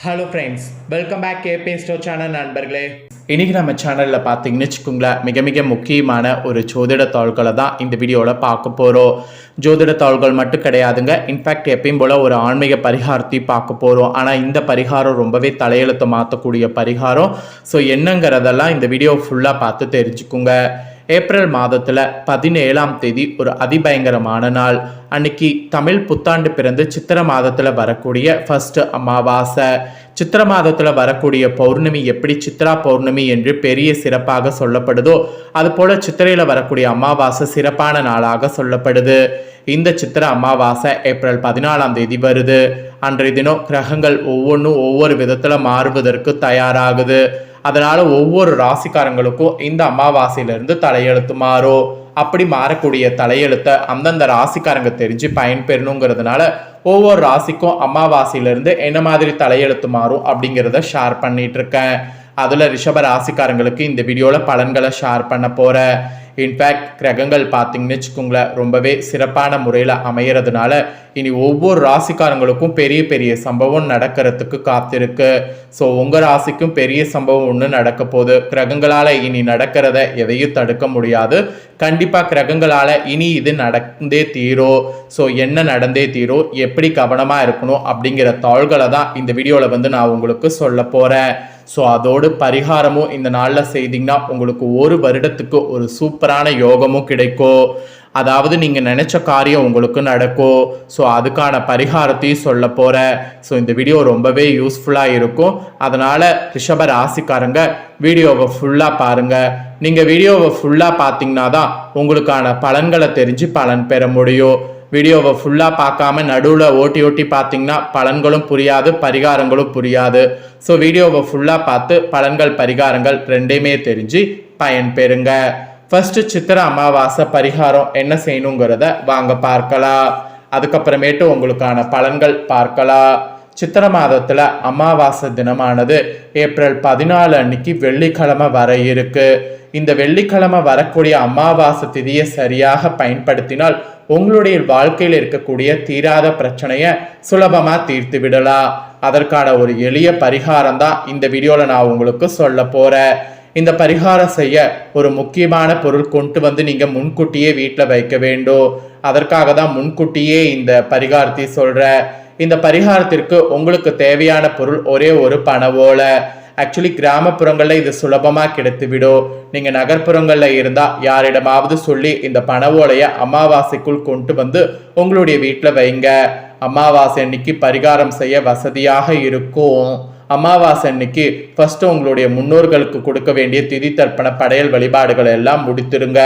Hello friends, welcome back KP store channel நண்பர்களே. இன்றைக்கி நம்ம சேனலில் பார்த்தீங்கன்னு வச்சுக்கோங்களேன், மிக மிக முக்கியமான ஒரு ஜோதிட தாள்களை தான் இந்த வீடியோவில் பார்க்க போகிறோம். ஜோதிட தாள்கள் மட்டும் கிடையாதுங்க, இன்ஃபேக்ட் எப்பயும் போல் ஒரு ஆன்மீக பரிகாரத்தையும் பார்க்க போகிறோம். ஆனால் இந்த பரிகாரம் ரொம்பவே தலையெழுத்தை மாற்றக்கூடிய பரிகாரம். ஸோ என்னங்கிறதெல்லாம் இந்த வீடியோ ஃபுல்லாக பார்த்து தெரிஞ்சுக்குங்க. ஏப்ரல் மாதத்தில் 17ஆம் தேதி ஒரு அதிபயங்கரமான நாள். அன்னைக்கு தமிழ் புத்தாண்டு பிறந்து சித்திர மாதத்தில் வரக்கூடிய ஃபர்ஸ்ட் அமாவாசை. சித்திர மாதத்தில் வரக்கூடிய பௌர்ணமி எப்படி சித்ரா பௌர்ணமி என்று பெரிய சிறப்பாக சொல்லப்படுதோ, அதுபோல சித்திரையில் வரக்கூடிய அமாவாசை சிறப்பான நாளாக சொல்லப்படுது. இந்த சித்திர அமாவாசை ஏப்ரல் 14ஆம் தேதி வருது. அன்றைய தினம் கிரகங்கள் ஒவ்வொன்றும் ஒவ்வொரு விதத்தில் மாறுவதற்கு தயாராகுது. அதனால ஒவ்வொரு ராசிக்காரங்களுக்கும் இந்த அமாவாசையிலிருந்து தலையெழுத்து மாறும். அப்படி மாறக்கூடிய தலையெழுத்தை அந்தந்த ராசிக்காரங்க தெரிஞ்சு பயன்பெறணுங்கிறதுனால ஒவ்வொரு ராசிக்கும் அமாவாசையிலிருந்து என்ன மாதிரி தலையெழுத்து மாறும் அப்படிங்கிறத ஷேர் பண்ணிட்டு இருக்கேன். அதில் ரிஷப ராசிக்காரங்களுக்கு இந்த வீடியோவில் பலன்களை ஷேர் பண்ண போகிறேன். இன்ஃபேக்ட் கிரகங்கள் பார்த்தீங்கன்னு வச்சுக்கோங்களேன், ரொம்பவே சிறப்பான முறையில் அமைகிறதுனால இனி ஒவ்வொரு ராசிக்காரங்களுக்கும் பெரிய பெரிய சம்பவம் நடக்கிறதுக்கு காத்திருக்கு. ஸோ உங்கள் ராசிக்கும் பெரிய சம்பவம் ஒன்று நடக்க போகுது. கிரகங்களால் இனி நடக்கிறத எதையும் தடுக்க முடியாது. கண்டிப்பாக கிரகங்களால் இனி இது நடந்தே தீரும். ஸோ என்ன நடந்தே தீரும், எப்படி கவனமாக இருக்கணும் அப்படிங்கிற தாள்களை தான் இந்த வீடியோவில் நான் உங்களுக்கு சொல்ல போகிறேன். ஸோ அதோடு பரிகாரமும் இந்த நாளில் செய்தீங்கன்னா உங்களுக்கு ஒரு வருடத்துக்கு ஒரு சூப்பரான யோகமும் கிடைக்கும். அதாவது நீங்கள் நினச்ச காரியம் உங்களுக்கு நடக்கும். ஸோ அதுக்கான பரிகாரத்தையும் சொல்ல போகிறேன். ஸோ இந்த வீடியோ ரொம்பவே யூஸ்ஃபுல்லாக இருக்கும். அதனால் ரிஷப ராசிக்காரங்க வீடியோவை ஃபுல்லாக பாருங்கள். நீங்கள் வீடியோவை ஃபுல்லாக பார்த்தீங்கன்னா தான் உங்களுக்கான பலன்களை தெரிஞ்சு பலன் பெற முடியும். வீடியோவை ஃபுல்லாக பார்க்காம நடுவில் ஓட்டி பார்த்தீங்கன்னா பலன்களும் புரியாது, பரிகாரங்களும் புரியாது. ஸோ வீடியோவை ஃபுல்லாக பார்த்து பலன்கள் பரிகாரங்கள் ரெண்டையுமே தெரிஞ்சு பயன் பெறுங்க. ஃபர்ஸ்ட் சித்திர அமாவாசை பரிகாரம் என்ன செய்யணுங்கிறத வாங்க பார்க்கலாம். அதுக்கப்புறமேட்டு உங்களுக்கான பலன்கள் பார்க்கலாம். சித்திர மாதத்தில் அமாவாசை தினமானது ஏப்ரல் 14 அன்னைக்கு வெள்ளிக்கிழமை வர இருக்கு. இந்த வெள்ளிக்கிழமை வரக்கூடிய அமாவாசை திதியை சரியாக பயன்படுத்தினால் உங்களுடைய வாழ்க்கையில் இருக்கக்கூடிய தீராத பிரச்சனையை சுலபமாக தீர்த்து விடலாம். அதற்கான ஒரு எளிய பரிகாரம் தான் இந்த வீடியோவில் நான் உங்களுக்கு சொல்ல போகிறேன். இந்த பரிகாரம் செய்ய ஒரு முக்கியமான பொருள் கொண்டு வந்து நீங்கள் முன்கூட்டியே வீட்டில் வைக்க வேண்டும். அதற்காக தான் முன்கூட்டியே இந்த பரிகாரத்தை சொல்கிறேன். இந்த பரிகாரத்திற்கு உங்களுக்கு தேவையான பொருள் ஒரே ஒரு பனை ஓலை. ஆக்சுவலி கிராமப்புறங்களில் இது சுலபமாக கிடைத்துவிடும். நீங்கள் நகர்ப்புறங்களில் இருந்தால் யாரிடமாவது சொல்லி இந்த பனை ஓலையை அமாவாசைக்குள் கொண்டு வந்து உங்களுடைய வீட்டில் வைங்க. அமாவாசை அன்னைக்கு பரிகாரம் செய்ய வசதியாக இருக்கும். அமாவாசை அன்னைக்கு ஃபர்ஸ்ட் உங்களுடைய முன்னோர்களுக்கு கொடுக்க வேண்டிய திதி தர்ப்பண படையல் வழிபாடுகளை எல்லாம் முடித்துருங்க.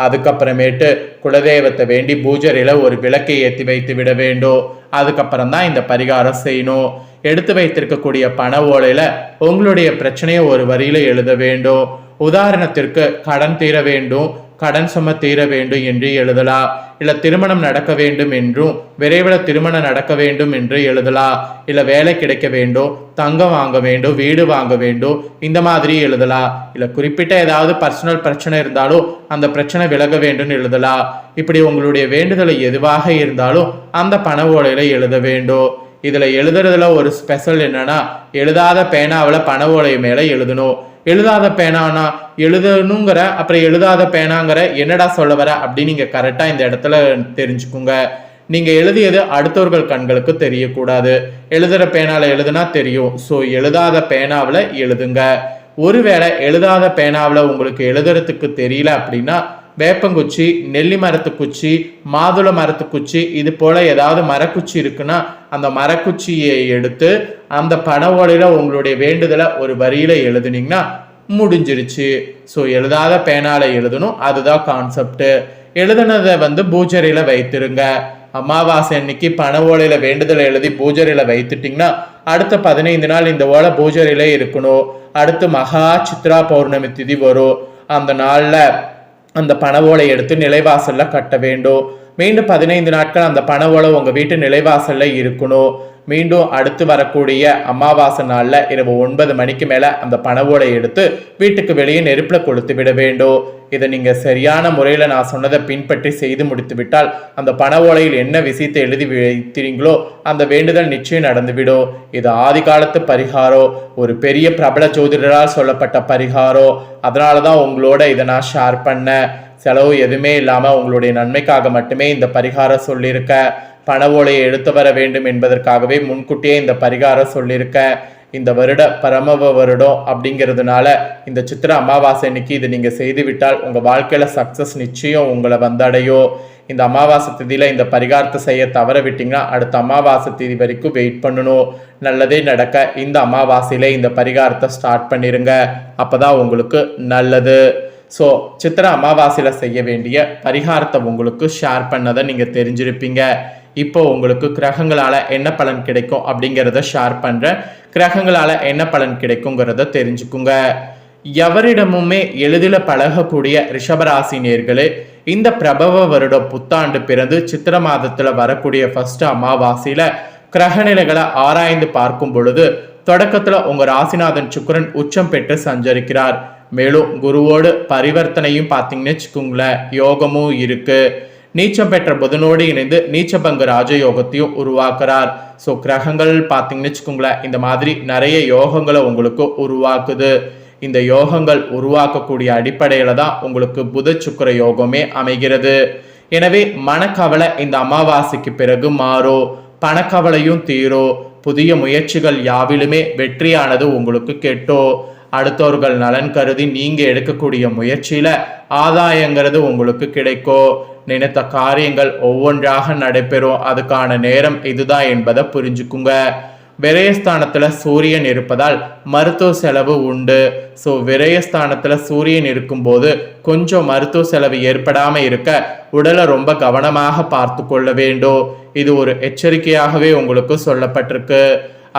அதுக்கப்புறமேட்டு குலதெய்வத்தை வேண்டி பூஜரையில் ஒரு விளக்கை ஏற்றி வைத்து விட வேண்டும். அதுக்கப்புறம் தான் இந்த பரிகாரம் செய்யணும். எடுத்து வைத்திருக்கக்கூடிய பண ஓலையில் உங்களுடைய பிரச்சனையை ஒரு வரியில் எழுத வேண்டும். உதாரணத்திற்கு கடன் தீர வேண்டும், கடன் சும தீர வேண்டும் என்று எழுதலாம். இல்லை திருமணம் நடக்க வேண்டும் என்றும் விரைவில் திருமணம் நடக்க வேண்டும் என்று எழுதலாம். இல்லை வேலை கிடைக்க வேண்டும், தங்கம் வாங்க வேண்டும், வீடு வாங்க வேண்டும், இந்த மாதிரி எழுதலாம். இல்லை குறிப்பிட்ட ஏதாவது பர்சனல் பிரச்சனை இருந்தாலும் அந்த பிரச்சனை விலக வேண்டும் எழுதலாம். இப்படி உங்களுடைய வேண்டுதலை எதுவாக இருந்தாலும் அந்த பண ஓலையில எழுத வேண்டும். இதில் எழுதுறதுல ஒரு ஸ்பெஷல் என்னன்னா, எழுதாத பேனாவில் பண ஓலை மேலே எழுதணும். எழுதாத பேனானா எழுதணுங்கிற அப்புறம் எழுதாத பேனாங்கிற என்னடா சொல்ல வர அப்படின்னு நீங்கள் கரெக்டாக இந்த இடத்துல தெரிஞ்சுக்குங்க. நீங்கள் எழுதியது அடுத்தவர்கள் கண்களுக்கு தெரியக்கூடாது. எழுதுகிற பேனாவில் எழுதுனா தெரியும். ஸோ எழுதாத பேனாவில் எழுதுங்க. ஒருவேளை எழுதாத பேனாவில் உங்களுக்கு எழுதுறதுக்கு தெரியல அப்படின்னா வேப்பங்குச்சி, நெல்லி மரத்து குச்சி, மாதுளை மரத்து குச்சி, இது போல ஏதாவது மரக்குச்சி இருக்குன்னா அந்த மரக்குச்சியை எடுத்து அந்த பண ஓலையில உங்களுடைய வேண்டுதலை ஒரு வரியில எழுதுனீங்கன்னா முடிஞ்சிருச்சு. ஸோ எழுதாத பேனால எழுதணும், அதுதான் கான்செப்ட். எழுதுனதை பூஜரையில வைத்திருங்க. அமாவாசை அன்னைக்கு பண ஓலையில வேண்டுதலை எழுதி பூஜரையில வைத்துட்டீங்கன்னா அடுத்த 15 நாள் இந்த ஓலை பூஜரையில இருக்கணும். அடுத்து மகா சித்ரா பௌர்ணமி திதி வரும். அந்த நாள்ல அந்த பண ஓலை எடுத்து நிலைவாசல்ல கட்ட வேண்டும். மீண்டும் 15 நாட்கள் அந்த பண ஓலை உங்க வீட்டு நிலைவாசல்ல இருக்கணும். மீண்டும் அடுத்து வரக்கூடிய அமாவாசை நாள்ல இரவு 9 மணிக்கு மேல அந்த பண ஓலை எடுத்து வீட்டுக்கு வெளியே நெருப்புல கொளுத்து விட வேண்டும். இதை நீங்கள் சரியான முறையில் நான் சொன்னதை பின்பற்றி செய்து முடித்து விட்டால் அந்த பண ஓலையில் என்ன விஷயத்தை எழுதி வைத்தீங்களோ அந்த வேண்டுதல் நிச்சயம் நடந்துவிடும். இது ஆதி காலத்து பரிகாரம், ஒரு பெரிய பிரபல ஜோதிடரால் சொல்லப்பட்ட பரிகாரம். அதனால தான் உங்களோட இதை நான் ஷேர் பண்ணேன். செலவு எதுவுமே இல்லாமல் உங்களுடைய நன்மைக்காக மட்டுமே இந்த பரிகாரம் சொல்லியிருக்க. பண ஓலையை எடுத்து வர வேண்டும் என்பதற்காகவே முன்கூட்டியே இந்த பரிகாரம் சொல்லியிருக்க. இந்த வருட பரமவ வருடம் அப்படிங்கிறதுனால இந்த சித்திர அமாவாசை அன்னைக்கு இது நீங்கள் செய்து விட்டால் உங்கள் வாழ்க்கையில் சக்ஸஸ் நிச்சயம் உங்களை வந்தடையும். இந்த அமாவாசை திதியில் இந்த பரிகாரத்தை செய்ய தவற விட்டிங்கன்னா அடுத்த அமாவாசை திதி வரைக்கும் வெயிட் பண்ணணும். நல்லதே நடக்க இந்த அமாவாசையில இந்த பரிகாரத்தை ஸ்டார்ட் பண்ணிடுங்க. அப்போ தான் உங்களுக்கு நல்லது. ஸோ சித்திர அமாவாசையில் செய்ய வேண்டிய பரிகாரத்தை உங்களுக்கு ஷேர் பண்ணதை நீங்கள் தெரிஞ்சிருப்பீங்க. இப்போ உங்களுக்கு கிரகங்களால் என்ன பலன் கிடைக்கும் அப்படிங்கிறத ஷேர் பண்ணுறேன். கிரகங்களால் என்ன பலன் கிடைக்குங்கிறத தெரிஞ்சுக்குங்க. எவரிடமுமே எளிதில் பழகக்கூடிய ரிஷபராசி நேர்களே, இந்த பிரபவ வருட புத்தாண்டு பிறந்து சித்திர மாதத்தில் வரக்கூடிய ஃபர்ஸ்ட் அமாவாசையில் கிரகநிலைகளை ஆராய்ந்து பார்க்கும் பொழுது தொடக்கத்தில் உங்கள் ராசிநாதன் சுக்கிரன் உச்சம் பெற்று சஞ்சரிக்கிறார். மேலும் குருவோடு பரிவர்த்தனையும் பார்த்தீங்கன்னு வச்சுக்கோங்களேன், யோகமும் இருக்கு. நீச்சம் பெற்ற புதனோடு இணைந்து நீச்சபங்க ராஜயோகத்தையும் உருவாக்குறார். ஸோ கிரகங்கள் பார்த்தீங்கன்னு வச்சுக்கோங்களேன், இந்த மாதிரி நிறைய யோகங்களை உங்களுக்கு உருவாக்குது. இந்த யோகங்கள் உருவாக்கக்கூடிய அடிப்படையில தான் உங்களுக்கு புத சுக்கிர யோகமே அமைகிறது. எனவே மனக்கவலை இந்த அமாவாசைக்கு பிறகு மாறும், பணக்கவலையும் தீரும். புதிய முயற்சிகள் யாவிலுமே வெற்றியானது உங்களுக்கு கெட்டோ. அடுத்தவர்கள் நலன் கருதி நீங்க எடுக்கக்கூடிய முயற்சியில ஆதாயங்கிறது உங்களுக்கு கிடைக்கும். நினைத்த காரியங்கள் ஒவ்வொன்றாக நடைபெறும். அதுக்கான நேரம் இதுதான் என்பதை புரிஞ்சுக்குங்க. விரயஸ்தானத்துல சூரியன் இருப்பதால் மருத்துவ செலவு உண்டு. ஸோ விரயஸ்தானத்துல சூரியன் இருக்கும்போது கொஞ்சம் மருத்துவ செலவு ஏற்படாம இருக்க உடலை ரொம்ப கவனமாக பார்த்து கொள்ள வேண்டும். இது ஒரு எச்சரிக்கையாகவே உங்களுக்கு சொல்லப்பட்டிருக்கு.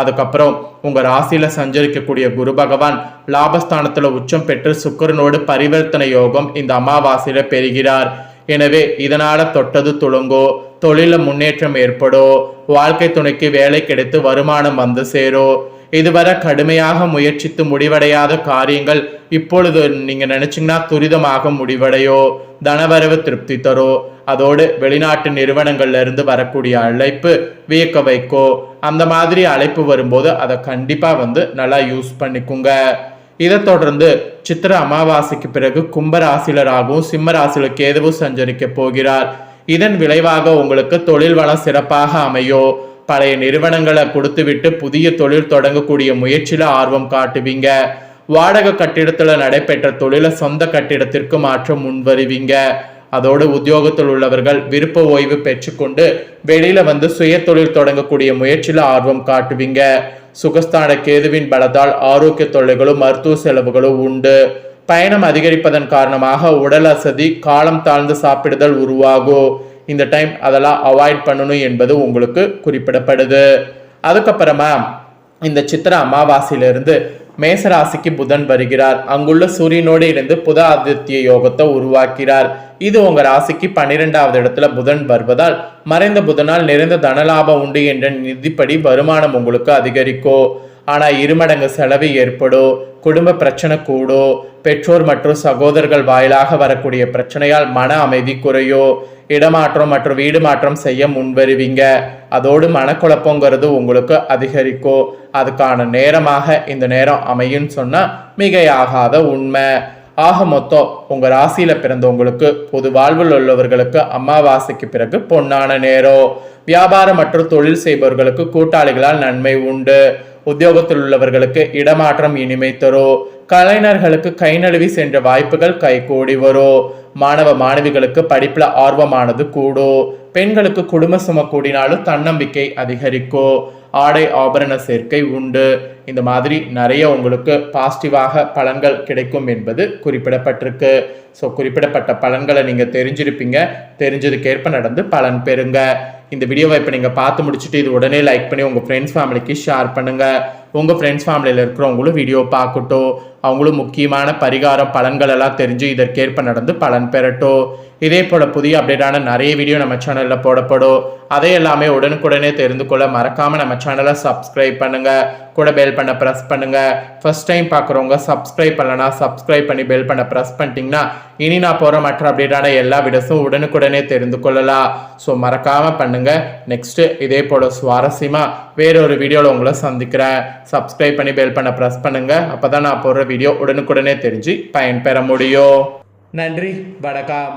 அதுக்கப்புறம் உங்க ராசியில சஞ்சரிக்கக்கூடிய குரு பகவான் லாபஸ்தானத்துல உச்சம் பெற்று சுக்கிரனோடு பரிவர்த்தனை யோகம் இந்த அமாவாசையில பெறுகிறார். எனவே இதனால தொட்டது துளங்கோ, தொழில முன்னேற்றம் ஏற்படும், வாழ்க்கை துணைக்கு வேலை கிடைத்து வருமானம் வந்து சேரும். இதுவரை கடுமையாக முயற்சித்து முடிவடையாத காரியங்கள் இப்பொழுது நீங்க நினைச்சீங்கன்னா துரிதமாக முடிவடையோ. தனவரவு திருப்தி தரும். அதோடு வெளிநாட்டு நிறுவனங்கள்ல இருந்து வரக்கூடிய அழைப்பு வியக்க வைக்கோ. அந்த மாதிரி அழைப்பு வரும்போது அதை கண்டிப்பா நல்லா யூஸ் பண்ணிக்குங்க. இதை தொடர்ந்து சித்திர அமாவாசைக்கு பிறகு கும்பராசில ராகுவும் சிம்ம ராசியில கேதுவும் சஞ்சரிக்க போகிறார். இதன் விளைவாக உங்களுக்கு தொழில் வளம் சிறப்பாக அமையும். பழைய நிறுவனங்களை கொடுத்துவிட்டு புதிய தொழில் தொடங்கக்கூடிய முயற்சியில ஆர்வம் காட்டுவீங்க. வாடகை கட்டிடத்துல நடைபெற்ற தொழிலை சொந்த கட்டிடத்திற்கு மாற்ற முன்வருவீங்க. அதோடு உத்தியோகத்தில் உள்ளவர்கள் விருப்ப ஓய்வு பெற்றுக்கொண்டு வெளியில சுய தொழில் தொடங்கக்கூடிய முயற்சியில ஆர்வம் காட்டுவீங்க. சுகஸ்தான கேதுவின் பலத்தால் ஆரோக்கிய தொல்லைகளும் மருத்துவ செலவுகளும் உண்டு. பயணம் அதிகரிப்பதன் காரணமாக உடல் அசதி, காலம் தாழ்ந்து சாப்பிடுதல் உருவாகும். இந்த டைம் அதெல்லாம் அவாய்ட் பண்ணணும் என்பது உங்களுக்கு குறிப்பிடப்படுது. அதுக்கப்புறமா இந்த சித்திர அமாவாசையிலிருந்து மேசராசிக்கு புதன் வருகிறார். அங்குள்ள சூரியனோடு இணைந்து புத ஆதித்ய யோகத்தை உருவாக்கிறார். இது உங்க ராசிக்கு 12வது இடத்துல புதன் வருவதால் மறைந்த புதனால் நிறைந்த தனலாபம் உண்டு என்ற நிதிப்படி வருமானம் உங்களுக்கு அதிகரிக்கும். ஆனா இருமடங்கு செலவு ஏற்படும். குடும்ப பிரச்சனை கூடும். பெற்றோர் மற்றும் சகோதரர்கள் வாயிலாக வரக்கூடிய பிரச்சனையால் மன அமைதி குறையும். இடமாற்றம் மற்றும் வீடு மாற்றம் செய்ய முன்வருவீங்க. அதோடு மனக்குழப்பங்கிறது உங்களுக்கு அதிகரிக்கும். அதுக்கான நேரமாக இந்த நேரம் அமையும் சொன்னா மிகையாகாத உண்மை. ஆக மொத்தம் உங்க ராசியில பிறந்தவங்களுக்கு பொது வாழ்வில் உள்ளவர்களுக்கு அமாவாசைக்கு பிறகு பொன்னான நேரம். வியாபாரம் மற்றும் தொழில் செய்பவர்களுக்கு கூட்டாளிகளால் நன்மை உண்டு. உத்தியோகத்தில் உள்ளவர்களுக்கு இடமாற்றம் இனிமை தரும். கலைஞர்களுக்கு கை நழுவி சென்ற வாய்ப்புகள் கைகூடி வரும். மாணவ மாணவிகளுக்கு படிப்புல ஆர்வமானது கூடும். பெண்களுக்கு குடும்ப சும கூடினாலும் தன்னம்பிக்கை அதிகரிக்கும். ஆடை ஆபரண சேர்க்கை உண்டு. இந்த மாதிரி நிறைய உங்களுக்கு பாசிட்டிவாக பலன்கள் கிடைக்கும் என்பது குறிப்பிடப்பட்டிருக்கு. ஸோ குறிப்பிடப்பட்ட பலன்களை நீங்கள் தெரிஞ்சிருப்பீங்க. தெரிஞ்சதுக்கேற்ப நடந்து பலன் பெறுங்க. இந்த வீடியோவை இப்போ நீங்கள் பார்த்து முடிச்சுட்டு இது உடனே லைக் பண்ணி உங்கள் ஃப்ரெண்ட்ஸ் ஃபேமிலிக்கு ஷேர் பண்ணுங்கள். உங்கள் ஃப்ரெண்ட்ஸ் ஃபேமிலியில் இருக்கிறவங்களும் வீடியோ பார்க்கட்டும். அவங்களும் முக்கியமான பரிகாரம் பலன்கள் எல்லாம் தெரிஞ்சு இதற்கேற்ப நடந்து பலன் பெறட்டும். இதே போல் புதிய அப்டேட்டான நிறைய வீடியோ நம்ம சேனலில் போடப்படும். அதை எல்லாமே உடனுக்குடனே தெரிந்து கொள்ள மறக்காமல் நம்ம சேனலை சப்ஸ்கிரைப் பண்ணுங்கள். கூட பெல் பண்ண ப்ரெஸ் பண்ணுங்கள். ஃபர்ஸ்ட் டைம் பார்க்குறவங்க சப்ஸ்கிரைப் பண்ணலனா சப்ஸ்கிரைப் பண்ணி பெல் பண்ண ப்ரெஸ் பண்ணிட்டீங்கன்னா இனி நான் போகிற மற்ற அப்டேட்டான எல்லா வீடியோஸும் உடனுக்குடனே தெரிந்து கொள்ளலாம். ஸோ மறக்காமல் பண்ணுங்கள். நெக்ஸ்ட்டு இதே போல் சுவாரஸ்யமாக வேறொரு வீடியோவில் உங்களை சந்திக்கிறேன். சப்ஸ்கிரைப் பண்ணி பெல் பண்ண ப்ரெஸ் பண்ணுங்கள். அப்போ தான் நான் போடுற வீடியோ உடனுக்குடனே தெரிஞ்சு பயன்பெற முடியும். நன்றி, வணக்கம்.